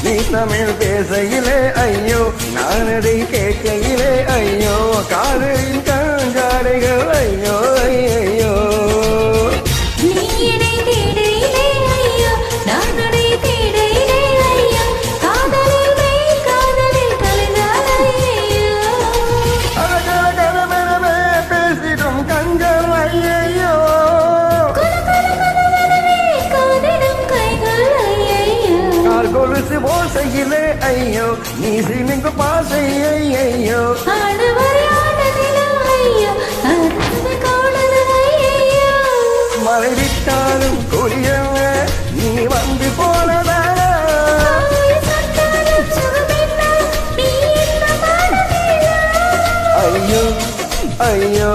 நீ தமிழ் பேசையிலே ஐயோ நான் அதை கேட்கையிலே ஐயோ காதலின் கஞ்சாடைகள் ஐயோ ஐயோ பேசிடும் கஞ்சல் ஐயோ கொலுசு ஓசையிலே ஐயோ நீ சினுங்கு பாசை ஐயோ மழை விட்டாலும் கொடியல்ல நீ வந்து போனதா ஐயோ ஐயோ